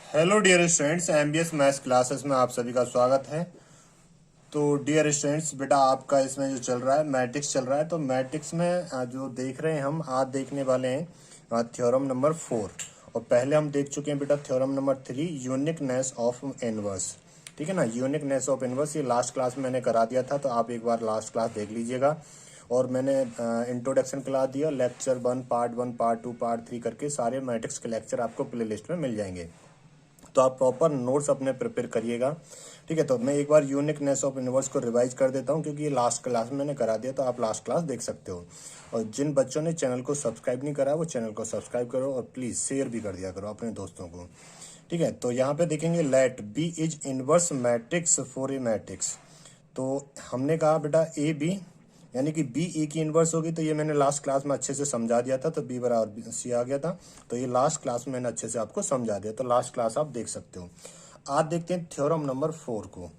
Hello dear students, MBS maths classes में आप सभी का स्वागत है। तो डियर स्टूडेंट्स, बेटा आपका इसमें जो चल रहा है मैट्रिक्स चल रहा है। तो मैट्रिक्स में जो देख रहे हैं हम आज देखने वाले हैं थ्योरम नंबर 4। और पहले हम देख चुके हैं बेटा theorem number 3, uniqueness of inverse. ठीक है ना, यूनिकनेस ऑफ इनवर्स ये लास्ट क्लास में मैंने करा दिया था, तो आप एक बार लास्ट क्लास देख लीजिएगा। और मैंने इंट्रोडक्शन क्लास दिया, लेक्चर 1 पार्ट 1 पार्ट 2 पार्ट 3 करके सारे मैट्रिक्स के लेक्चर आपको प्ले लिस्ट में मिल जाएंगे। तो आप प्रॉपर नोट्स अपने प्रिपेयर करिएगा। ठीक है, तो मैं एक बार यूनिकनेस ऑफ यूनिवर्स को रिवाइज कर देता हूँ, क्योंकि ये लास्ट क्लास में मैंने करा दिया, तो आप लास्ट क्लास देख सकते हो। और जिन बच्चों ने चैनल को सब्सक्राइब नहीं करा वो चैनल को सब्सक्राइब करो और प्लीज़ शेयर भी कर दिया करो अपने दोस्तों को। ठीक है, तो यहाँ पे देखेंगे let B is inverse matrix for a matrix. तो हमने कहा बेटा ए बी यानी कि बी ए की इन्वर्स होगी, तो ये मैंने लास्ट क्लास में अच्छे से समझा दिया था, तो बी बराबर सी आ गया था। तो ये लास्ट क्लास में मैंने अच्छे से आपको समझा दिया, तो लास्ट क्लास आप देख सकते हो। आज देखते हैं थ्योरम नंबर 4 को।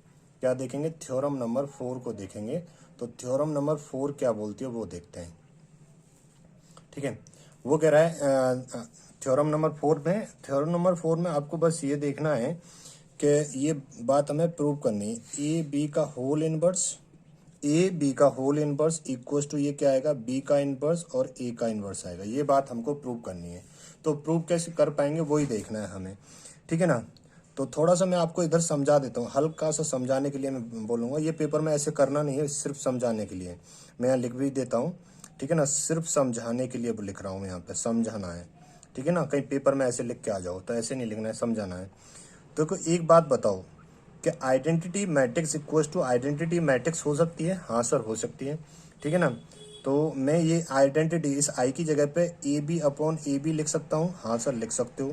क्या देखेंगे? थ्योरम नंबर 4 को देखेंगे। तो थ्योरम नंबर 4 क्या बोलती है वो देखते हैं। ठीक है, वो कह रहा है थ्योरम नंबर 4 में आपको बस ये देखना है कि ये बात हमें प्रूव करनी है। ए बी का होल इनवर्स इक्वल्स टू ये क्या आएगा, बी का इनवर्स और ए का इनवर्स आएगा। ये बात हमको प्रूव करनी है। तो प्रूव कैसे कर पाएंगे वही देखना है हमें। ठीक है ना, तो थोड़ा सा मैं आपको इधर समझा देता हूँ, हल्का सा समझाने के लिए मैं बोलूँगा। ये पेपर में ऐसे करना नहीं है, सिर्फ समझाने के लिए मैं यहाँ लिख भी देता हूँ। ठीक है ना, सिर्फ समझाने के लिए लिख रहा हूँ मैं यहाँ पे, समझाना है। ठीक है ना, कहीं पेपर में ऐसे लिख के आ जाओ तो ऐसे नहीं लिखना है, समझाना है। तो एक बात बताओ कि identity matrix equals to identity matrix हो सकती है? हाँ सर, हो सकती है। ठीक है ना, तो मैं ये आइडेंटिटी इस आई की जगह पे A B upon A B लिख सकता हूँ। हाँ सर, लिख सकते हो।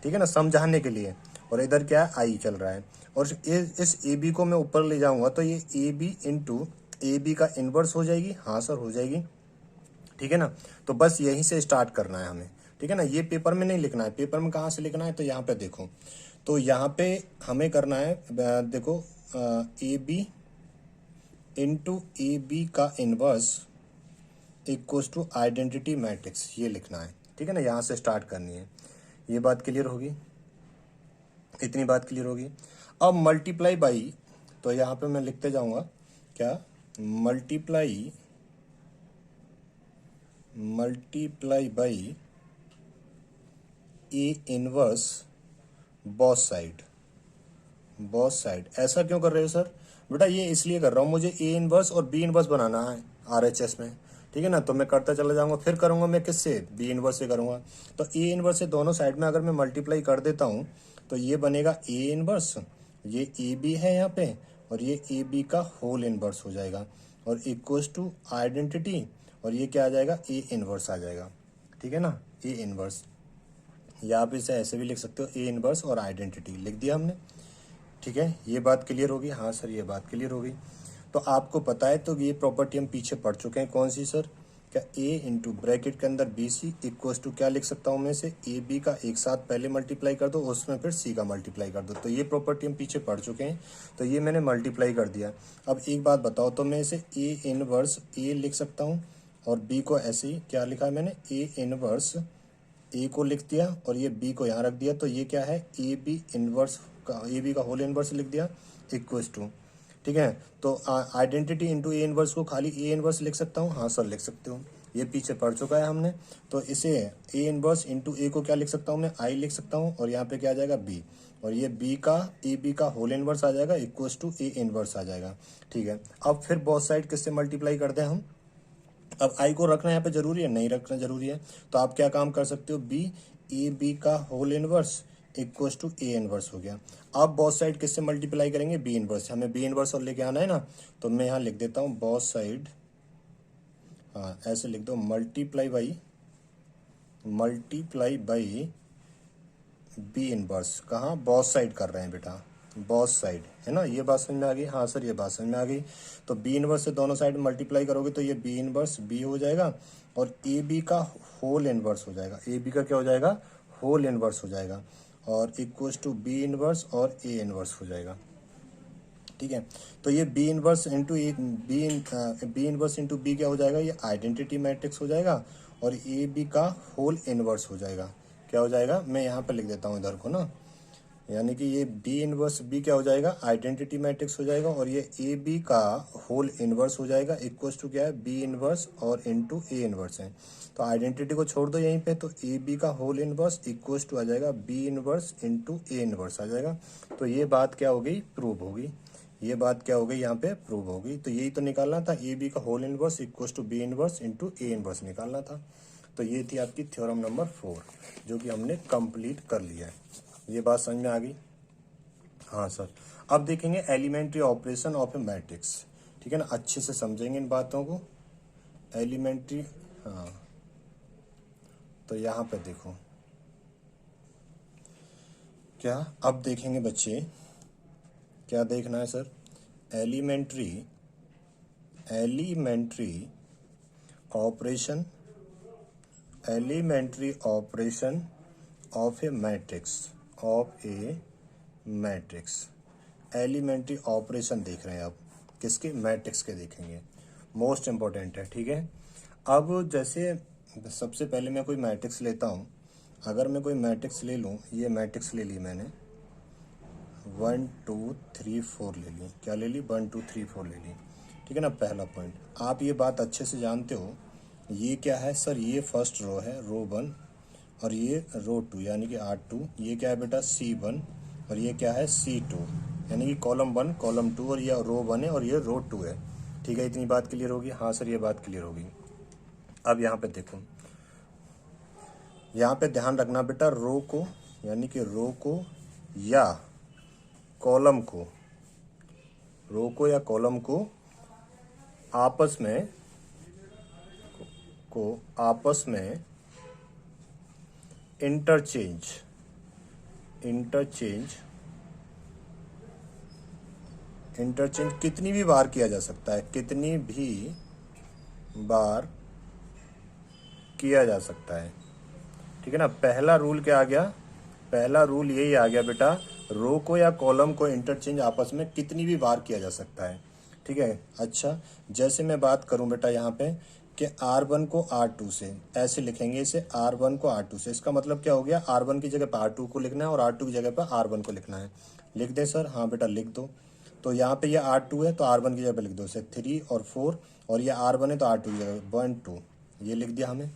ठीक है ना, समझाने के लिए। और इधर क्या है, आई चल रहा है। और इस ए बी को मैं ऊपर ले जाऊंगा तो ये A B into A B का इन्वर्स हो जाएगी। हाँ सर, हो जाएगी। ठीक है ना, तो बस यहीं से स्टार्ट करना है हमें। ठीक है ना, ये पेपर में नहीं लिखना है। पेपर में कहाँ से लिखना है, तो यहाँ पे देखो। तो यहाँ पे हमें करना है, देखो, A B into A B का inverse equals to identity matrix, ये लिखना है। ठीक है ना, यहाँ से स्टार्ट करनी है। ये बात क्लियर होगी, इतनी बात क्लियर होगी। अब मल्टीप्लाई बाई, तो यहाँ पे मैं लिखते जाऊँगा क्या, multiply by A inverse boss side. ऐसा क्यों कर रहे हो सर? बेटा ये इसलिए कर रहा हूँ, मुझे ए इनवर्स और बी इनवर्स बनाना है आरएचएस में। ठीक है ना, तो मैं करता चला जाऊंगा। फिर करूंगा मैं किससे, बी इनवर्स से करूंगा। तो ए इनवर्स से दोनों साइड में अगर मैं मल्टीप्लाई कर देता हूँ तो ये बनेगा ए इनवर्स, ये ए बी है यहाँ पे, और ये ए बी का होल इनवर्स हो जाएगा, और इक्वल्स टू आइडेंटिटी, और ये क्या आ जाएगा, ए इनवर्स आ जाएगा। ठीक है ना, ए इनवर्स, या आप इसे ऐसे भी लिख सकते हो, ए इनवर्स और आइडेंटिटी लिख दिया हमने। ठीक है, ये बात क्लियर होगी? हाँ सर, ये बात क्लियर होगी। तो आपको पता है, तो ये प्रॉपर्टी हम पीछे पढ़ चुके हैं। कौन सी सर? क्या ए इंटू ब्रैकेट के अंदर बी सी इक्वल्स टू क्या लिख सकता हूँ मैं से, ए बी का एक साथ पहले मल्टीप्लाई कर दो, उसमें फिर सी का मल्टीप्लाई कर दो। तो ये प्रॉपर्टी हम पीछे पढ़ चुके हैं, तो ये मैंने मल्टीप्लाई कर दिया। अब एक बात बताओ, तो मैं इसे ए इनवर्स ए लिख सकता हूँ, और बी को ऐसे ही क्या लिखा है मैंने, ए इनवर्स ए को लिख दिया और ये बी को यहाँ रख दिया। तो ये क्या है, ए बी इनवर्स का, ए बी का होल इनवर्स लिख दिया इक्वल्स टू। ठीक है, तो आइडेंटिटी इंटू ए इनवर्स को खाली ए इनवर्स लिख सकता हूँ? हाँ सर, लिख सकते हो। ये पीछे पढ़ चुका है हमने। तो इसे ए इनवर्स इंटू ए को क्या लिख सकता हूँ मैं, आई लिख सकता हूँ, और यहाँ पे क्या आ जाएगा, बी, और ये बी का ए बी का होल इनवर्स आ जाएगा इक्वल्स टू ए इनवर्स आ जाएगा। ठीक है, अब फिर बोथ साइड किससे मल्टीप्लाई कर दें हम? अब आई को रखना यहाँ पे जरूरी है? नहीं रखना जरूरी है। तो आप क्या काम कर सकते हो, बी ए बी का whole inverse equals to A inverse हो गया। अब बोथ साइड किससे मल्टीप्लाई करेंगे, बी इनवर्स। हमें बी इनवर्स और लेके आना है ना, तो मैं यहाँ लिख देता हूँ बोथ साइड, हाँ ऐसे लिख दो, मल्टीप्लाई बाई बी इनवर्स। कहाँ, बोथ साइड कर रहे हैं बेटा, बोथ साइड है ना। ये बात समझ में आ गई? हाँ सर, ये बात समझ में आ गई। तो बी इनवर्स से दोनों साइड मल्टीप्लाई करोगे तो ये बी इनवर्स बी हो जाएगा, और ए बी का होल इनवर्स हो जाएगा। ए बी का क्या हो जाएगा, होल इनवर्स हो जाएगा, और इक्वल्स टू बी इनवर्स और ए इनवर्स हो जाएगा। ठीक है, तो ये B inverse into B inverse into B क्या हो जाएगा, ये आइडेंटिटी मैट्रिक्स हो जाएगा, और ए बी का होल इनवर्स हो जाएगा। क्या हो जाएगा, मैं यहाँ पे लिख देता हूँ इधर को ना, यानी कि ये बी इनवर्स बी क्या हो जाएगा, आइडेंटिटी मैट्रिक्स हो जाएगा, और ये ए बी का होल इनवर्स हो जाएगा, इक्वल्स टू क्या है, बी इनवर्स और इनटू ए इनवर्स है। तो आइडेंटिटी को छोड़ दो यहीं पे, तो ए बी का होल इनवर्स इक्वल्स टू आ जाएगा B inverse into A inverse आ जाएगा। तो ये बात क्या हो गई, प्रूव होगी। ये बात क्या हो गई यहाँ पे, प्रूव होगी। तो यही तो निकालना था, ए बी का whole inverse equals to B inverse into A inverse निकालना था। तो ये थी आपकी थ्योरम नंबर 4, जो कि हमने कंप्लीट कर लिया है। ये बात समझ में आ गई? हाँ सर। अब देखेंगे elementary operation of a matrix, ठीक है ना, अच्छे से समझेंगे इन बातों को। एलिमेंट्री, हाँ, तो यहाँ पे देखो क्या, अब देखेंगे बच्चे, क्या देखना है sir, elementary operation, elementary operation of a matrix, elementary operation देख रहे हैं आप, किसके, मैट्रिक्स के देखेंगे, मोस्ट इंपॉर्टेंट है, ठीक है। अब जैसे सबसे पहले मैं कोई मैट्रिक्स लेता हूँ, अगर मैं कोई मैट्रिक्स ले लूँ, ये मैट्रिक्स ले ली मैंने, 1 2 3 4 ले ली, क्या ले ली, 1 2 3 4 ले ली, ठीक है ना। पहला पॉइंट, आप ये बात अच्छे से जानते हो, ये क्या है सर, ये फर्स्ट रो है, रो 1, और ये रो 2 यानी कि R2, ये क्या है बेटा, C1, और ये क्या है, C2, यानी कि कॉलम 1 कॉलम 2, और ये रो 1 है और ये रो 2 है, ठीक है। इतनी बात क्लियर होगी? हाँ सर, ये बात क्लियर होगी। अब यहाँ पे देखो, यहाँ पे ध्यान रखना बेटा, रो को, यानी कि रो को या कॉलम को, रो को या कॉलम को आपस में इंटरचेंज कितनी भी बार किया जा सकता है, कितनी भी बार किया जा सकता है, ठीक है ना। पहला रूल क्या आ गया, पहला रूल यही आ गया बेटा, रो को या कॉलम को इंटरचेंज आपस में कितनी भी बार किया जा सकता है, ठीक है। अच्छा, जैसे मैं बात करूं बेटा यहाँ पे कि R1 को R2 से, ऐसे लिखेंगे इसे, R1 को R2 से, इसका मतलब क्या हो गया, R1 की जगह पर R2 को लिखना है और R2 की जगह पर R1 को लिखना है। लिख दें सर? हाँ बेटा लिख दो। तो यहाँ पे ये R2 है तो R1 की जगह पे लिख दो, इसे 3 और 4, और ये R1 है तो R2 की जगह 1 2, ये लिख दिया हमने।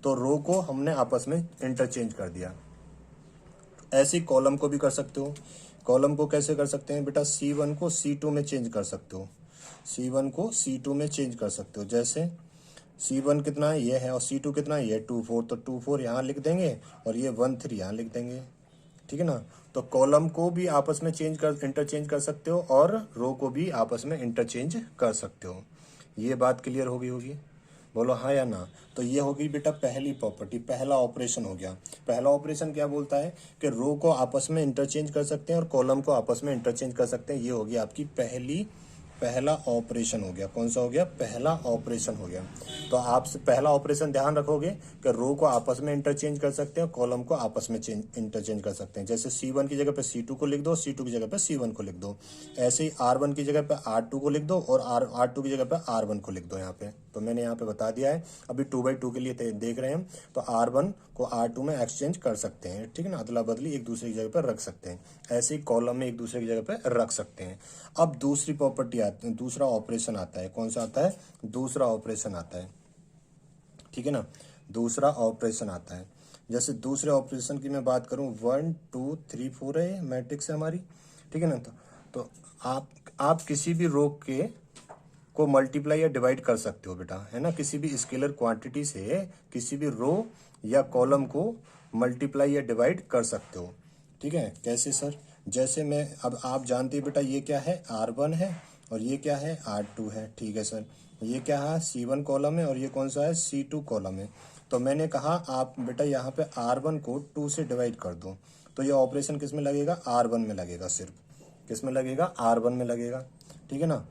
तो रो को हमने आपस में इंटरचेंज कर दिया। ऐसे ही कॉलम को भी कर सकते हो। कॉलम को कैसे कर सकते हैं बेटा, C1 को C2 में चेंज कर सकते हो, C1 को C2 में चेंज कर सकते हो। जैसे C1 कितना है, ये है, और C2 कितना है, ये 2 4, तो 2 4 यहाँ लिख देंगे और ये 1 3 यहाँ लिख देंगे, ठीक है ना। तो कॉलम को भी आपस में इंटरचेंज कर सकते हो और रो को भी आपस में इंटरचेंज कर सकते हो। ये बात क्लियर होगी? बोलो हाँ या ना। तो ये होगी बेटा पहली प्रॉपर्टी, पहला ऑपरेशन हो गया। पहला ऑपरेशन क्या बोलता है कि रो को आपस में इंटरचेंज कर सकते हैं और कॉलम को आपस में इंटरचेंज कर सकते हैं। ये होगी आपकी पहला ऑपरेशन हो गया। कौन सा हो गया? पहला ऑपरेशन हो गया। तो आप पहला ऑपरेशन ध्यान रखोगे कि रो को आपस में इंटरचेंज कर सकते हैं और कॉलम को आपस में इंटरचेंज कर सकते हैं। जैसे C1 की जगह पे C2 को लिख दो, C2 की जगह पे C1 को लिख दो। ऐसे ही R1 की जगह पे R2 को लिख दो और R2 की जगह पे R1 को लिख दो। यहाँ पे तो मैंने यहाँ पे बता दिया है। अभी 2/2 के लिए देख रहे हैं तो R1 को R2 में एक्सचेंज कर सकते हैं, ठीक है ना, अदला बदली एक दूसरे की जगह पर रख सकते हैं। ऐसे ही कॉलम में एक दूसरे की जगह पर रख सकते हैं। अब दूसरी प्रॉपर्टी आती है, दूसरा ऑपरेशन आता है। कौन सा आता है? दूसरा ऑपरेशन आता है, ठीक है ना। दूसरा ऑपरेशन आता है। जैसे दूसरे ऑपरेशन की मैं बात करूं, 1 2 3 4 है मैट्रिक्स है हमारी, ठीक है ना। तो आप किसी भी रो के को मल्टीप्लाई या डिवाइड कर सकते हो बेटा, है ना। किसी भी स्केलर क्वांटिटी से किसी भी रो या कॉलम को मल्टीप्लाई या डिवाइड कर सकते हो, ठीक है। कैसे सर? जैसे मैं, अब आप जानते हैं बेटा ये क्या है, R1 है और ये क्या है, R2 है, ठीक है सर। ये क्या है, C1 कॉलम है और ये कौन सा है, C2 कॉलम है। तो मैंने कहा आप बेटा यहाँ पे R1 को 2 से डिवाइड कर दो, तो ये ऑपरेशन किस में लगेगा, R1 में लगेगा। सिर्फ किस में लगेगा, R1 में लगेगा, ठीक है ना।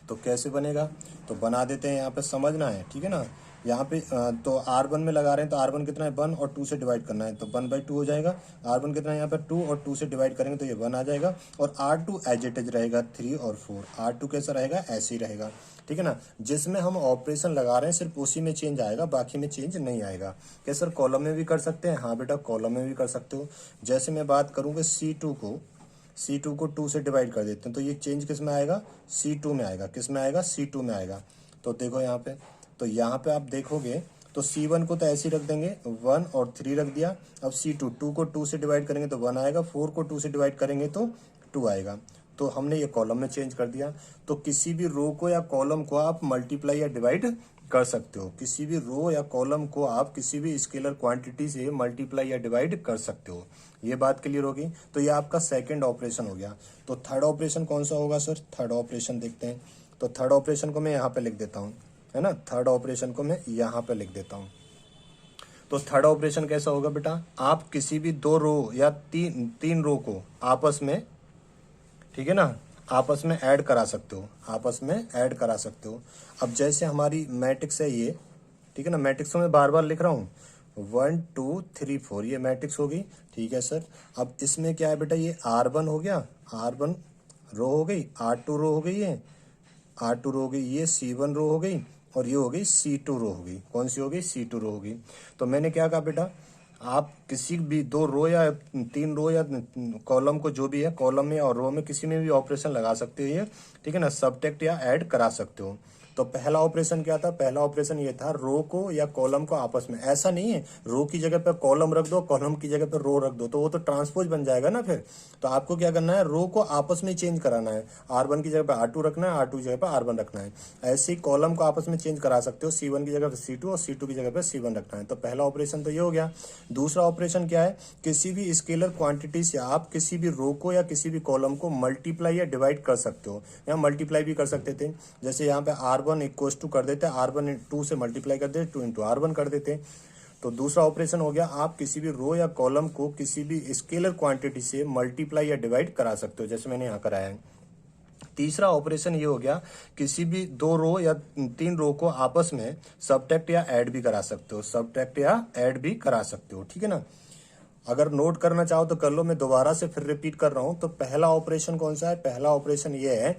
तो कैसे बनेगा, तो बना देते हैं, यहाँ पे समझना है, ठीक है ना। यहाँ पे तो R1 में लगा रहे हैं तो R1 कितना है 1 और 2 से डिवाइड करना है तो 1/2 हो जाएगा। R1 कितना है यहाँ पे 2 और 2 से डिवाइड करेंगे तो ये 1 आ जाएगा। और R2 एज इट इज रहेगा 3 और 4। R2 कैसा रहेगा, ऐसे ही रहेगा, ठीक है ना। जिसमें हम ऑपरेशन लगा रहे हैं सिर्फ उसी में चेंज आएगा, बाकी में चेंज नहीं आएगा। क्या सर कॉलम में भी कर सकते हैं? हाँ बेटा कॉलम में भी कर सकते हो। जैसे मैं बात करूँ कि C2 को 2 से डिवाइड कर देते हैं तो ये चेंज किस में आएगा, C2 में आएगा। किस में आएगा, C2 में आएगा। तो देखो यहाँ पे, तो यहाँ पे आप देखोगे तो C1 को तो ऐसे ही रख देंगे 1 और 3 रख दिया। अब C2 2 को 2 से डिवाइड करेंगे तो 1 आएगा, 4 को 2 से डिवाइड करेंगे तो 2 आएगा। तो हमने ये कॉलम में चेंज कर दिया। तो किसी भी रो को या कॉलम को आप मल्टीप्लाई या डिवाइड कर सकते हो। किसी भी रो या कॉलम को आप किसी भी स्केलर क्वांटिटी से मल्टीप्लाई या डिवाइड कर सकते हो। ये बात क्लियर होगी। तो ये आपका सेकंड ऑपरेशन हो गया। तो थर्ड ऑपरेशन कौन सा होगा सर? थर्ड ऑपरेशन देखते हैं। तो थर्ड ऑपरेशन को मैं यहाँ पे लिख देता हूँ, है ना। थर्ड ऑपरेशन को मैं यहाँ पे लिख देता हूँ। तो थर्ड ऑपरेशन कैसा होगा बेटा, आप किसी भी दो रो या तीन रो को आपस में, ठीक है ना, आपस में ऐड करा सकते हो, आपस में ऐड करा सकते हो। अब जैसे हमारी मैट्रिक्स है ये, ठीक है ना, मैट्रिक्स को मैं बार बार लिख रहा हूँ 1 2 3 4, ये मैट्रिक्स होगी, ठीक है सर। अब इसमें क्या है बेटा, ये R1 हो गया, R1 रो हो गई, R2 रो हो गई है, R2 रो हो गई, ये C1 रो हो गई और ये हो गई C2 रो हो गई। कौन सी हो गई, C2 रो हो गई। तो मैंने क्या कहा बेटा, आप किसी भी दो रो या तीन रो या कॉलम को, जो भी है कॉलम में और रो में किसी में भी ऑपरेशन लगा सकते हो ये, ठीक है ना, सबट्रैक्ट या ऐड करा सकते हो। तो पहला ऑपरेशन क्या था, पहला ऑपरेशन ये था रो को या कॉलम को आपस में, ऐसा नहीं है रो की जगह पे कॉलम रख दो, कॉलम की जगह पे रो रख दो, तो वो तो ट्रांसपोज बन जाएगा ना फिर। तो आपको क्या करना है, रो को आपस में चेंज कराना है, R1 की जगह पे R2 रखना है, R2 की जगह पे R1 रखना है। ऐसे ही कॉलम को आपस में चेंज करा सकते हो, C1 की जगह पे C2 और C2 की जगह पे C1 रखना है। तो पहला ऑपरेशन तो ये हो गया। दूसरा ऑपरेशन क्या है, किसी भी स्केलर क्वांटिटी से आप किसी भी रो को या किसी भी कॉलम को मल्टीप्लाई या डिवाइड कर सकते हो। यहाँ मल्टीप्लाई भी कर सकते थे, जैसे यहाँ पे R1 इक्वल्स टू कर देते, R1 2 से मल्टीप्लाई कर देते, 2 इंटू R1 कर देते। तो दूसरा ऑपरेशन हो गया, आप किसी भी रो या कॉलम को किसी भी स्केलर क्वांटिटी से मल्टीप्लाई या डिवाइड करा सकते हो, जैसे मैंने यहाँ कराया है। तीसरा ऑपरेशन ये हो गया, किसी भी दो रो या तीन रो को आपस में सबट्रैक्ट या ऐड भी करा सकते हो, सबट्रैक्ट या ऐड भी करा सकते हो, ठीक है ना। अगर नोट करना चाहो तो कर लो, मैं दोबारा से फिर रिपीट कर रहा हूं। तो पहला ऑपरेशन कौन सा है, पहला ऑपरेशन ये है,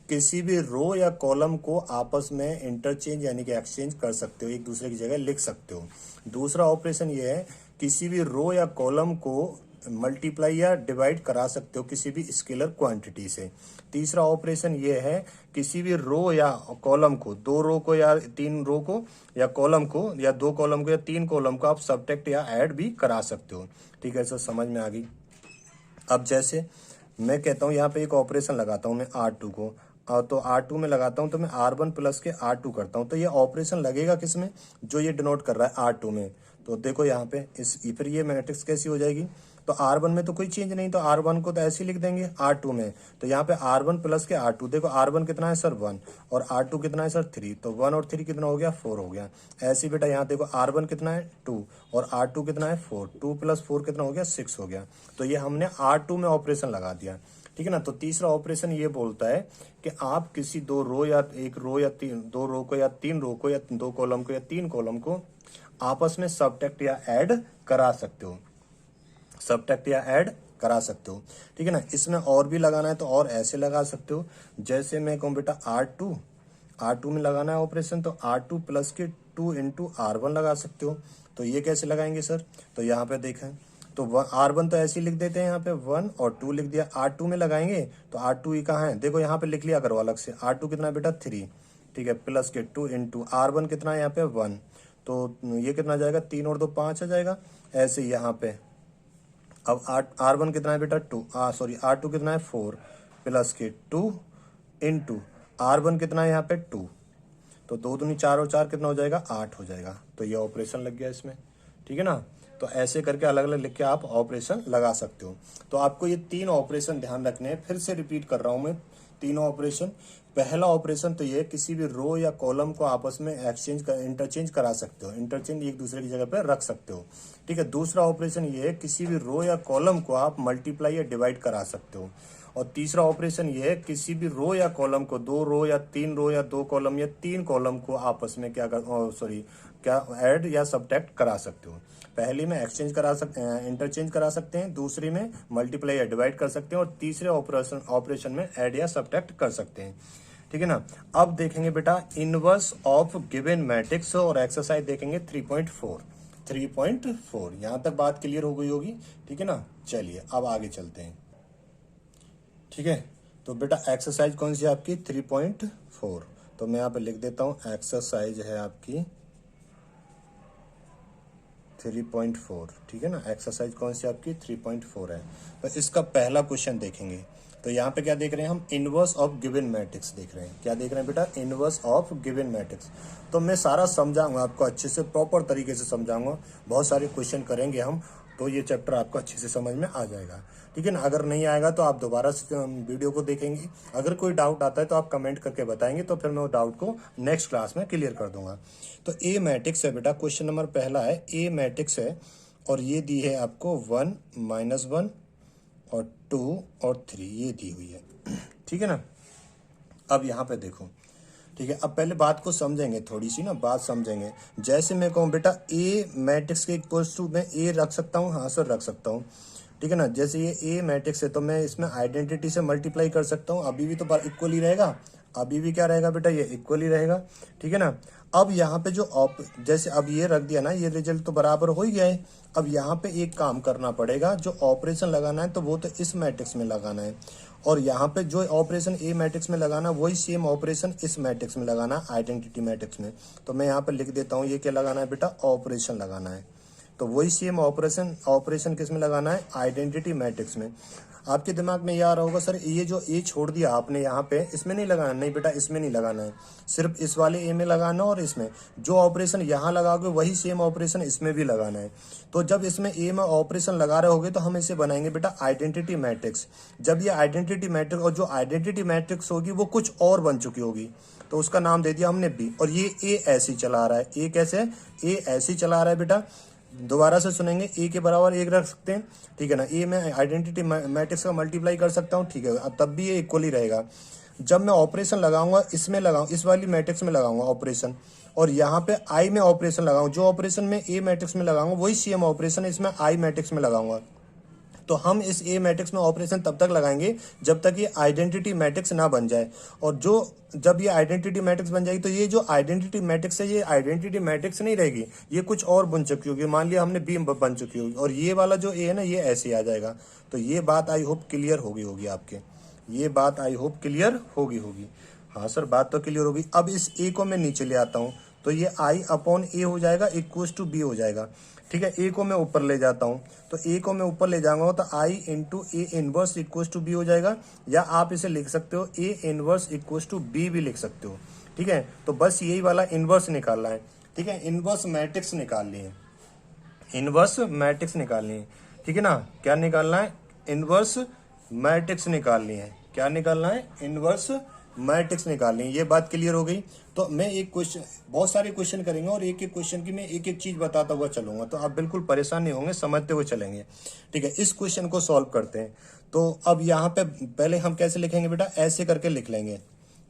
किसी भी रो या कॉलम को आपस में इंटरचेंज यानी कि एक्सचेंज कर सकते हो, एक दूसरे की जगह लिख सकते हो। दूसरा ऑपरेशन ये है, किसी भी रो या कॉलम को मल्टीप्लाई या डिवाइड करा सकते हो किसी भी स्केलर क्वांटिटी से। तीसरा ऑपरेशन ये है, किसी भी रो या कॉलम को, दो रो को या तीन रो को या कॉलम को या दो कॉलम को या तीन कॉलम को आप सबट्रैक्ट या ऐड भी करा सकते हो, ठीक है सर, समझ में आ गई। अब जैसे मैं कहता हूँ यहाँ पे एक ऑपरेशन लगाता हूँ मैं R2 को, तो R2 में लगाता हूँ तो मैं R1 प्लस के R2 करता हूँ, तो ये ऑपरेशन लगेगा किसमें, जो ये डिनोट कर रहा है R2 में। तो देखो यहाँ पे फिर ये मैट्रिक्स कैसी हो जाएगी, तो R1 में तो कोई चेंज नहीं, तो R1 को तो ऐसे ही लिख देंगे R2 में। तो यहाँ पे R1 प्लस के R2, देखो R1 कितना है सर 1 और R2 कितना है सर 3, तो 1 और 3 कितना हो गया 4 हो गया। ऐसे ही बेटा यहाँ देखो R1 कितना है 2 और R2 कितना है 4, 2 प्लस 4 कितना हो गया 6 हो गया। तो ये हमने R2 में ऑपरेशन लगा दिया, ठीक है ना। तो तीसरा ऑपरेशन ये बोलता है कि आप किसी दो रो या एक रो या दो रो को या तीन रो को या दो कॉलम को या तीन कॉलम को आपस में सबट्रैक्ट या ऐड करा सकते हो, सबट्रैक्ट या ऐड करा सकते हो, ठीक है ना। इसमें और भी लगाना है तो और ऐसे लगा सकते हो, जैसे मैं कहूँ बेटा R2 में लगाना है ऑपरेशन, तो R2 प्लस के 2 इंटू R1 लगा सकते हो। तो ये कैसे लगाएंगे सर, तो यहाँ पे देखें, तो R1 तो ऐसे ही लिख देते हैं, यहाँ पे 1 और 2 लिख दिया। R2 में लगाएंगे तो R2 ही कहाँ है, देखो यहाँ पे लिख लिया करो अलग से। R2 कितना है बेटा 3, ठीक है, प्लस के 2 इंटू R1 कितना है यहाँ पे 1, तो ये कितना जाएगा 3 और 2 5 आ जाएगा। ऐसे यहाँ पे अब R1 कितना है बेटा 2, R2 कितना है 4 प्लस के 2 इंटू R1 कितना है यहाँ पे 2, तो 2 दूनी 4 और 4 कितना हो जाएगा 8 हो जाएगा। तो ये ऑपरेशन लग गया इसमें, ठीक है ना। तो ऐसे करके अलग अलग लिख के आप ऑपरेशन लगा सकते हो। तो आपको ये तीन ऑपरेशन ध्यान रखने हैं, फिर से रिपीट कर रहा हूं मैं तीनों ऑपरेशन। पहला ऑपरेशन तो ये, किसी भी रो या कॉलम को आपस में इंटरचेंज करा सकते हो, इंटरचेंज एक दूसरे की जगह पे रख सकते हो, ठीक है। दूसरा ऑपरेशन ये है, किसी भी रो या कॉलम को आप मल्टीप्लाई या डिवाइड करा सकते हो। और तीसरा ऑपरेशन ये है, किसी भी रो या कॉलम को, दो रो या तीन रो या दो कॉलम या तीन कॉलम को आपस में क्या कर क्या ऐड या सब्ट्रैक्ट करा सकते हो। पहली में एक्सचेंज करा सकते हैं, इंटरचेंज करा सकते हैं, दूसरी में मल्टीप्लाई या डिवाइड कर सकते हैं और तीसरे ऑपरेशन में ऐड या सब्ट्रैक्ट कर सकते हैं। ठीक है ना। अब देखेंगे बेटा इनवर्स ऑफ गिवन मैट्रिक्स और एक्सरसाइज देखेंगे 3.4 यहां तक बात क्लियर हो गई होगी। ठीक है ना। चलिए अब आगे चलते हैं। ठीक है, तो बेटा एक्सरसाइज कौन सी है आपकी 3.4। तो मैं यहाँ पे लिख देता हूं एक्सरसाइज है आपकी 3.4। ठीक है ना। एक्सरसाइज कौन सी आपकी 3.4 है। तो इसका पहला क्वेश्चन देखेंगे। तो यहाँ पे क्या देख रहे हैं हम, इनवर्स ऑफ गिवन मैट्रिक्स देख रहे हैं। क्या देख रहे हैं बेटा, इनवर्स ऑफ गिवन मैट्रिक्स। तो मैं सारा समझाऊंगा आपको, अच्छे से प्रॉपर तरीके से समझाऊंगा। बहुत सारे क्वेश्चन करेंगे हम, तो ये चैप्टर आपको अच्छे से समझ में आ जाएगा। ठीक है ना। अगर नहीं आएगा तो आप दोबारा वीडियो को देखेंगे। अगर कोई डाउट आता है तो आप कमेंट करके बताएंगे, तो फिर मैं वो डाउट को नेक्स्ट क्लास में क्लियर कर दूंगा। तो ए मैट्रिक्स है बेटा, क्वेश्चन नंबर पहला है, ए मैट्रिक्स है और ये दी है आपको 1 -1 और 2 और 3 ये दी हुई है। ठीक है ना। अब यहाँ पे देखो, ठीक है, अब पहले बात को समझेंगे, थोड़ी सी ना बात समझेंगे। जैसे मैं कहूँ बेटा ए मैट्रिक्स के इक्वल्स टू मैं ए रख सकता हूँ, हाँ सर रख सकता हूँ। ठीक है ना। जैसे ये ए मैट्रिक्स है तो मैं इसमें आइडेंटिटी से मल्टीप्लाई कर सकता हूँ, अभी भी तो इक्वल ही रहेगा, अभी भी क्या रहेगा बेटा, ये इक्वल ही रहेगा। ठीक है ना। अब यहाँ पे जो जैसे अब ये रख दिया ना, ये रिजल्ट तो बराबर हो ही गया है। अब यहाँ पे एक काम करना पड़ेगा, जो ऑपरेशन लगाना है तो वो तो इस मैट्रिक्स में लगाना है, और यहाँ पे जो ऑपरेशन ए मैट्रिक्स में लगाना वही सेम ऑपरेशन इस मैट्रिक्स में लगाना, आइडेंटिटी मैट्रिक्स में। तो मैं यहाँ पे लिख देता हूँ, ये क्या लगाना है बेटा, ऑपरेशन लगाना है। तो वही सेम ऑपरेशन किस में लगाना है, आइडेंटिटी मैट्रिक्स में। आपके दिमाग में ये आ रहा होगा, सर ये जो ए छोड़ दिया आपने यहाँ पे, इसमें नहीं लगाना। नहीं बेटा, इसमें नहीं लगाना है, सिर्फ इस वाले ए में लगाना, और इसमें जो ऑपरेशन यहाँ लगाओगे वही सेम ऑपरेशन इसमें भी लगाना है। तो जब इसमें ए में ऑपरेशन लगा रहे होगे तो हम इसे बनाएंगे बेटा आइडेंटिटी मैट्रिक्स। जब ये आइडेंटिटी मैट्रिक्स, और जो आइडेंटिटी मैट्रिक्स होगी वो कुछ और बन चुकी होगी, तो उसका नाम दे दिया हमने बी। और ये ए ऐसे ही चला रहा है, ए कैसे, ए ऐसे ही चला रहा है बेटा। दोबारा से सुनेंगे, ए के बराबर 1 रख सकते हैं। ठीक है ना। ए में आइडेंटिटी मैट्रिक्स का मल्टीप्लाई कर सकता हूँ। ठीक है, अब तब भी ये इक्वल ही रहेगा। जब मैं ऑपरेशन लगाऊंगा, इसमें लगाऊं, इस वाली मैट्रिक्स में लगाऊंगा ऑपरेशन, और यहाँ पे आई में ऑपरेशन लगाऊं, जो ऑपरेशन में ए मैट्रिक्स में लगाऊंगा वही सेम ऑपरेशन इसमें आई मैट्रिक्स में लगाऊंगा। तो हम इस ए मैट्रिक्स में ऑपरेशन तब तक लगाएंगे जब तक ये आइडेंटिटी मैट्रिक्स ना बन जाए। और जब ये आइडेंटिटी मैट्रिक्स बन जाएगी तो ये जो आइडेंटिटी मैट्रिक्स है, ये आइडेंटिटी मैट्रिक्स नहीं रहेगी, ये कुछ और बन चुकी होगी। मान लिया हमने बी बन चुकी होगी, और ये वाला जो ए है ना, ये ऐसे आ जाएगा। तो ये बात आई होप क्लियर होगी आपके, ये बात आई होप क्लियर होगी। हाँ सर, बात तो क्लियर होगी। अब इस ए को मैं नीचे ले आता हूँ, तो ये आई अपॉन ए हो जाएगा, इक्वल्स टू बी हो जाएगा। ठीक है, ए को मैं ऊपर ले जाता हूँ, तो ए को मैं ऊपर ले जाऊंगा तो I into A inverse equals to B हो जाएगा, या आप इसे लिख सकते हो A inverse equals to B भी लिख सकते हो। ठीक है, तो बस यही वाला इनवर्स निकालना है। ठीक है, इनवर्स मैट्रिक्स निकालनी है, इनवर्स मैट्रिक्स निकालनी है। ठीक है ना। क्या निकालना है, इनवर्स मैट्रिक्स निकालनी है। क्या निकालना है, इनवर्स मैट्रिक्स निकालनी है। ये बात क्लियर हो गई। तो मैं एक क्वेश्चन, बहुत सारे क्वेश्चन करेंगे और एक एक क्वेश्चन की मैं एक एक चीज बताता हुआ चलूंगा, तो आप बिल्कुल परेशान नहीं होंगे, समझते हुए चलेंगे। ठीक है, इस क्वेश्चन को सॉल्व करते हैं। तो अब यहाँ पे पहले हम कैसे लिखेंगे बेटा, ऐसे करके लिख लेंगे,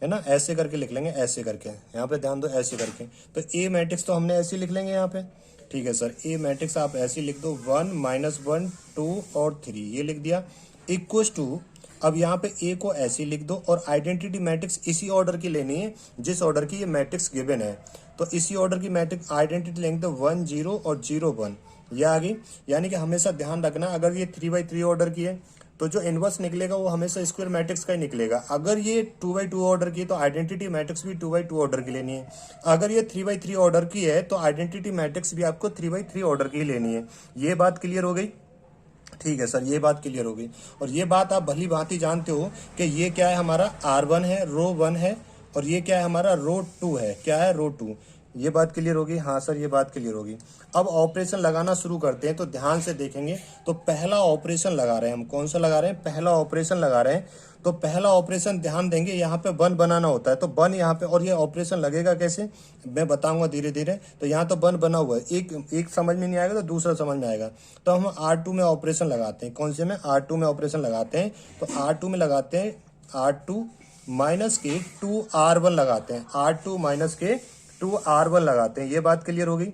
है ना, ऐसे करके लिख लेंगे, ऐसे करके। यहाँ पे ध्यान दो, ऐसे करके। तो ए मैट्रिक्स तो हमने ऐसे लिख लेंगे यहाँ पे। ठीक है सर, ए मैट्रिक्स आप ऐसे लिख दो, 1 -1 2 और 3 ये लिख दिया, इक्वल्स टू। अब यहाँ पे ए को ऐसे लिख दो, और आइडेंटिटी मैट्रिक्स इसी ऑर्डर की लेनी है जिस ऑर्डर की ये मैट्रिक्स गिवन है। तो इसी ऑर्डर की मैट्रिक्स आइडेंटिटी लेंगे तो 1 0 और 0 1 ये आ गई। यानी कि हमेशा ध्यान रखना, अगर ये 3/3 ऑर्डर की है तो जो इनवर्स निकलेगा वो हमेशा स्क्वायर मैट्रिक्स का ही निकलेगा। अगर ये 2/2 ऑर्डर की है तो आइडेंटिटी मैट्रिक्स भी 2/2 ऑर्डर की लेनी है। अगर ये 3/3 ऑर्डर की है तो आइडेंटिटी मैट्रिक्स भी आपको 3/3 ऑर्डर की ही लेनी है। ये बात क्लियर हो गई। ठीक है सर, ये बात क्लियर हो गई। और ये बात आप भली भांति जानते हो कि ये क्या है, हमारा R1 है, रो 1 है, और ये क्या है, हमारा रो 2 है। क्या है, रो 2। ये बात क्लियर होगी। हाँ सर, ये बात क्लियर होगी। अब ऑपरेशन लगाना शुरू करते हैं, तो ध्यान से देखेंगे। तो पहला ऑपरेशन लगा रहे हैं हम, कौन सा लगा रहे हैं, पहला ऑपरेशन लगा रहे हैं। तो पहला ऑपरेशन ध्यान देंगे, यहाँ पे 1 बनाना होता है, तो 1 यहाँ पे, और ये ऑपरेशन लगेगा कैसे मैं बताऊंगा धीरे धीरे। तो यहाँ तो 1 बना हुआ है, एक समझ में नहीं आएगा तो दूसरा समझ में आएगा। तो हम R2 में ऑपरेशन लगाते हैं, कौन से में, R2 में ऑपरेशन लगाते हैं। तो R2 में लगाते हैं R2 माइनस के 2R1 लगाते हैं, R2 माइनस के 2r1 लगाते हैं। ये बात क्लियर होगी?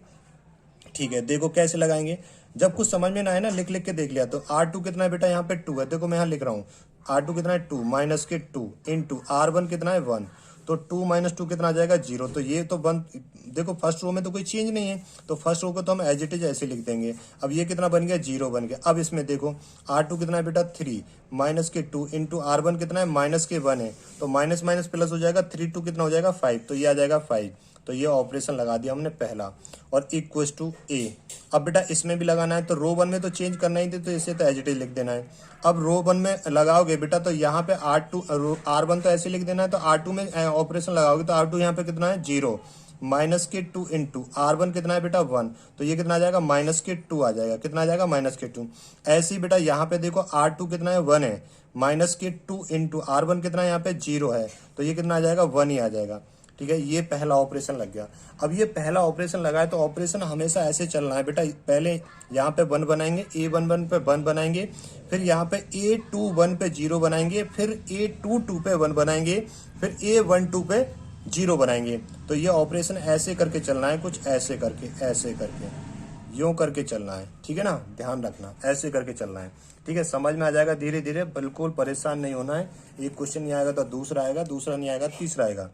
ठीक है, देखो कैसे लगाएंगे। जब कुछ समझ में ना आए ना, लिख लिख के देख लिया। तो R2 कितना है बेटा, यहाँ पे 2 है। देखो मैं यहाँ लिख रहा हूँ, R2 कितना है 2 माइनस के 2 इंटू R1 कितना है 1। तो 2 माइनस 2 कितना आ जाएगा 0। तो ये तो बन, देखो फर्स्ट रो में तो कोई चेंज नहीं है, तो फर्स्ट रो को तो हम एज इट इज ऐसे लिख देंगे। अब ये कितना बन गया 0 बन गया। अब इसमें देखो R2 कितना है बेटा 3 माइनस के 2 इंटू R1 कितना है माइनस के 1 है। तो माइनस माइनस प्लस हो जाएगा, 3 2 कितना हो जाएगा 5। तो ये आ जाएगा 5। तो ये ऑपरेशन लगा दिया हमने पहला, और इक्वस टू ए। अब बेटा इसमें भी लगाना है, तो रो 1 में तो चेंज करना ही थी, तो इसे तो एज इट इज लिख देना है। अब रो 1 में लगाओगे बेटा, तो यहाँ पे R1 तो ऐसे लिख देना है। तो R2 में ऑपरेशन लगाओगे तो R2 यहाँ पे कितना है 0 माइनस के 2 इंटू R1 कितना है बेटा 1। तो ये कितना आ जाएगा माइनस के 2 आ जाएगा। कितना आ जाएगा माइनस के 2। ऐसे ही बेटा यहाँ पे देखो R2 कितना है 1 है, माइनस के 2 इंटू R1 कितना है यहाँ पे 0 है। तो ये कितना आ जाएगा 1 ही आ जाएगा। ठीक है, ये पहला ऑपरेशन लग गया। अब ये पहला ऑपरेशन लगा है, तो ऑपरेशन हमेशा ऐसे चलना है बेटा। पहले यहाँ पे 1 बनाएंगे, A11 पे 1 बनाएंगे, फिर यहाँ पे A21 पे 0 बनाएंगे, फिर A22 पे 1 बनाएंगे, फिर A12 पे 0 बनाएंगे। तो ये ऑपरेशन ऐसे करके चलना है, कुछ ऐसे करके यूं करके चलना है। ठीक है ना, ध्यान रखना, ऐसे करके चलना है। ठीक है, समझ में आ जाएगा धीरे धीरे, बिल्कुल परेशान नहीं होना है। एक क्वेश्चन नहीं आएगा तो दूसरा आएगा, दूसरा नहीं आएगा तीसरा आएगा।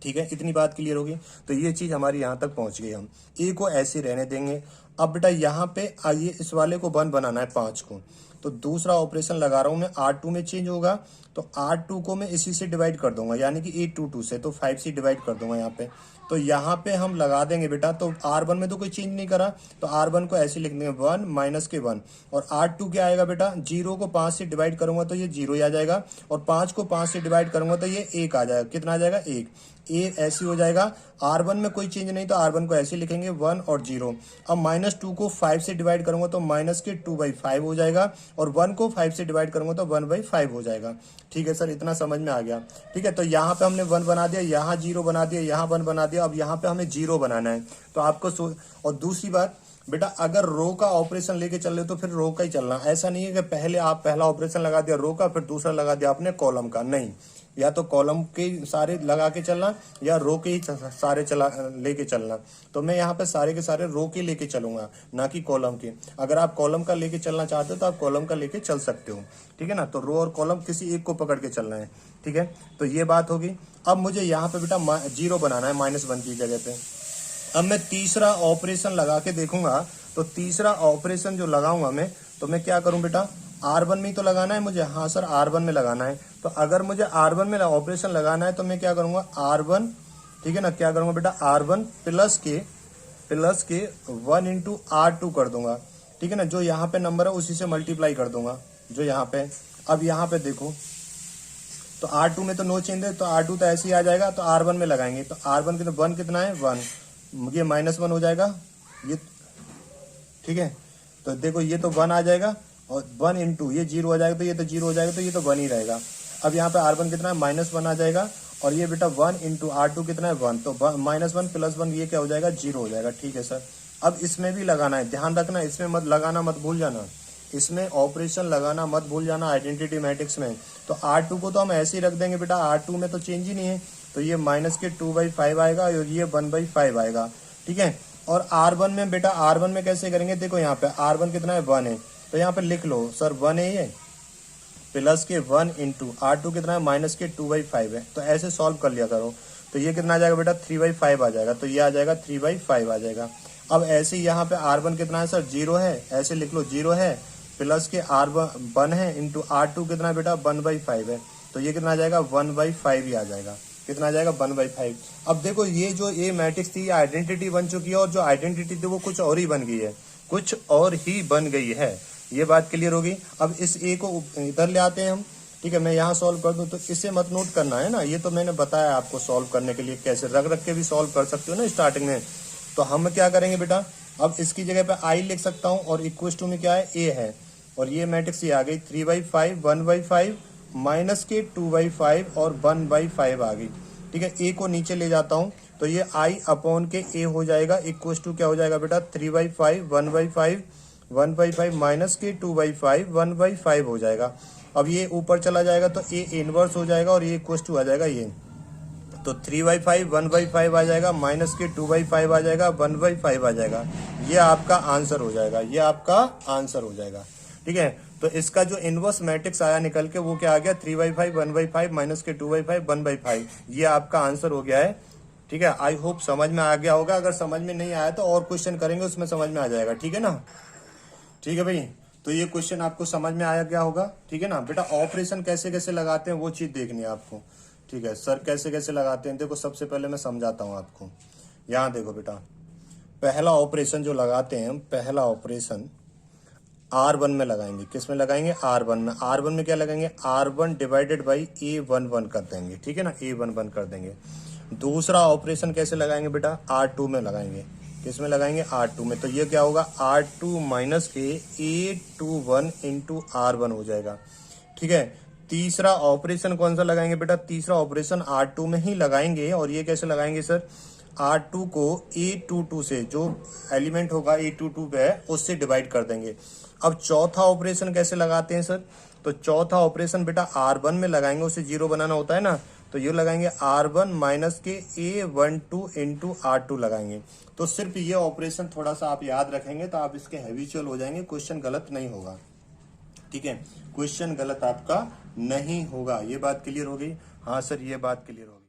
ठीक है, इतनी बात क्लियर होगी। तो ये चीज हमारी यहाँ तक पहुंच गई। हम ए को ऐसे रहने देंगे। अब बेटा यहाँ पे आइए, इस वाले को 1 बनाना है 5 को। तो दूसरा ऑपरेशन लगा रहा हूँ मैं, R2 में चेंज होगा, तो R2 को मैं इसी से डिवाइड कर दूंगा, यानी कि A22 से, तो 5 से डिवाइड कर दूंगा यहाँ पे। तो यहाँ पे हम लगा देंगे बेटा। तो R1 में तो कोई चेंज नहीं करा, तो R1 को ऐसे लिख देंगे 1 माइनस के 1। और R2 क्या आएगा बेटा, 0 को 5 से डिवाइड करूंगा तो ये 0 ही आ जाएगा, और 5 को 5 से डिवाइड करूंगा तो ये 1 आ जाएगा। कितना आ जाएगा 1। ए ऐसे हो जाएगा। R1 में कोई चेंज नहीं, तो R1 को ऐसे लिखेंगे 1 और 0। अब -2 को 5 से डिवाइड करूंगा तो माइनस के 2/5 हो जाएगा, और 1 को 5 से डिवाइड करूंगा तो 1/5 हो जाएगा। ठीक है सर, इतना समझ में आ गया। ठीक है, तो यहाँ पे हमने 1 बना दिया, यहाँ 0 बना दिया, यहाँ 1 बना दिया। अब यहाँ पे हमें 0 बनाना है, तो आपको और दूसरी बात बेटा, अगर रो का ऑपरेशन लेके चल रहे हो तो फिर रो का ही चलना। ऐसा नहीं है कि पहले आप पहला ऑपरेशन लगा दिया रो का, फिर दूसरा लगा दिया आपने कॉलम का। नहीं, या तो कॉलम के सारे लगा के चलना, या रो के ही सारे चला लेके चलना। तो मैं यहाँ पे सारे के सारे रो के लेके चलूंगा, ना कि कॉलम के। अगर आप कॉलम का लेके चलना चाहते हो तो आप कॉलम का लेके चल सकते हो। ठीक है ना, तो रो और कॉलम किसी एक को पकड़ के चलना है। ठीक है, तो ये बात होगी। अब मुझे यहाँ पे बेटा 0 बनाना है -1 की जगह पे। अब मैं तीसरा ऑपरेशन लगा के देखूंगा, तो तीसरा ऑपरेशन जो लगाऊंगा मैं, तो मैं क्या करूं बेटा, R1 में ही तो लगाना है मुझे। हाँ सर, R1 में लगाना है। तो अगर मुझे R1 में ऑपरेशन लगाना है तो मैं क्या करूंगा, R1, ठीक है ना, क्या करूंगा बेटा, R1 प्लस के 1 इंटू R2 कर दूंगा। ठीक है ना, जो यहाँ पे नंबर है उसी से मल्टीप्लाई कर दूंगा, जो यहाँ पे। अब यहाँ पे देखो, तो R2 में तो नो चेंज है, तो R2 तो ऐसे ही आ जाएगा। तो R1 में लगाएंगे, तो R1 कितना, 1 कितना है 1, ये -1 हो जाएगा ये। ठीक है, तो देखो ये तो 1 आ जाएगा, और 1 इंटू ये 0 हो जाएगा, तो ये तो 0 हो जाएगा, तो ये तो 1 ही रहेगा। अब यहाँ पे R1 कितना है -1 आ जाएगा, और ये बेटा 1 इंटू R2 कितना है 1, तो -1 प्लस 1 ये क्या हो जाएगा 0 हो जाएगा। ठीक है सर, अब इसमें भी लगाना है, ध्यान रखना, इसमें मत लगाना, मत भूल जाना, इसमें ऑपरेशन लगाना मत भूल जाना आइडेंटिटी मैट्रिक्स में। तो R2 को तो हम ऐसे ही रख देंगे बेटा, R2 में तो चेंज ही नहीं है, तो ये माइनस के 2/5 आएगा, और ये 1/5 आएगा। ठीक है, और R1 में बेटा, R1 में कैसे करेंगे, देखो यहाँ पे R1 कितना है 1 है, तो यहाँ पे लिख लो सर 1 है ये, प्लस के 1 इंटू R2 कितना है माइनस के 2/5 है। तो ऐसे सॉल्व कर लिया करो, तो ये कितना आ जाएगा बेटा 3/5 आ जाएगा, तो ये आ जाएगा 3/5 आ जाएगा। अब ऐसे ही यहाँ पे R1 कितना है सर 0 है, ऐसे लिख लो 0 है, प्लस के R1 है इंटू R2 कितना है बेटा 1/5 है, तो ये कितना आ जाएगा 1/5 ही आ जाएगा। कितना आ जाएगा 1/5। अब देखो ये जो ए मैट्रिक्स थी आइडेंटिटी बन चुकी है, और जो आइडेंटिटी थी वो कुछ और ही बन गई है, कुछ और ही बन गई है। ये बात क्लियर होगी। अब इस ए को इधर ले आते हैं हम। ठीक है, मैं यहाँ सॉल्व कर दूं, तो इसे मत नोट करना है ना, ये तो मैंने बताया आपको सॉल्व करने के लिए, कैसे रख रख के भी सॉल्व कर सकते हो ना स्टार्टिंग में। तो हम क्या करेंगे बेटा, अब इसकी जगह पे आई लिख सकता हूँ, और इक्वल टू में क्या है ए है, और ये मैट्रिक्स ये आ गई 3/5 1/5 माइनस के 2/5 और 1/5 आ गई। ठीक है, ए को नीचे ले जाता हूँ, तो ये आई अपॉन के ए हो जाएगा, इक्वल टू क्या हो जाएगा बेटा 3/5 1/5 माइनस के 2/5 1/5 हो जाएगा। अब ये ऊपर चला जाएगा तो ए इनवर्स हो जाएगा, और ये इक्वल टू आ जाएगा ये। तो 3/5 1/5 आ जाएगा, माइनस के 2/5 आ जाएगा, 1/5 आ जाएगा। ये आपका आंसर हो जाएगा, ये आपका आंसर हो जाएगा। ठीक है, तो इसका जो इनवर्स मैट्रिक्स आया निकल के वो क्या आ गया, 3/5 1/5 माइनस के 2/5 1/5। ये आपका आंसर हो गया है। ठीक है, आई होप समझ में आ गया होगा। अगर समझ में नहीं आया तो और क्वेश्चन करेंगे, उसमें समझ में आ जाएगा। ठीक है ना, ठीक है भाई। तो ये क्वेश्चन आपको समझ में आया क्या होगा। ठीक है ना बेटा, ऑपरेशन कैसे कैसे लगाते हैं वो चीज देखनी है आपको। ठीक है, सर कैसे कैसे लगाते हैं, देखो सबसे पहले मैं समझाता हूं आपको। यहाँ देखो बेटा, पहला ऑपरेशन जो लगाते हैं हम, पहला ऑपरेशन R1 में लगाएंगे। किस में लगाएंगे, R1 में। R1 में क्या लगाएंगे, R1 डिवाइडेड बाई A11 कर देंगे। ठीक है ना, A11 कर देंगे। दूसरा ऑपरेशन कैसे लगाएंगे बेटा, R2 में लगाएंगे। किस में लगाएंगे, R2 में। तो ये क्या होगा, R2 माइनस के A21 इंटू R1 हो जाएगा। ठीक है, तीसरा ऑपरेशन कौन सा लगाएंगे बेटा, तीसरा ऑपरेशन R2 में ही लगाएंगे। और ये कैसे लगाएंगे सर, R2 को A22 से, जो एलिमेंट होगा A22 पे उससे डिवाइड कर देंगे। अब चौथा ऑपरेशन कैसे लगाते हैं सर, तो चौथा ऑपरेशन बेटा R1 में लगाएंगे, उसे जीरो बनाना होता है ना, तो ये लगाएंगे R1 माइनस के A12 इंटू R2 लगाएंगे। तो सिर्फ ये ऑपरेशन थोड़ा सा आप याद रखेंगे तो आप इसके हैबिचुअल हो जाएंगे, क्वेश्चन गलत नहीं होगा। ठीक है, क्वेश्चन गलत आपका नहीं होगा। ये बात क्लियर हो गई, हाँ सर ये बात क्लियर हो गई।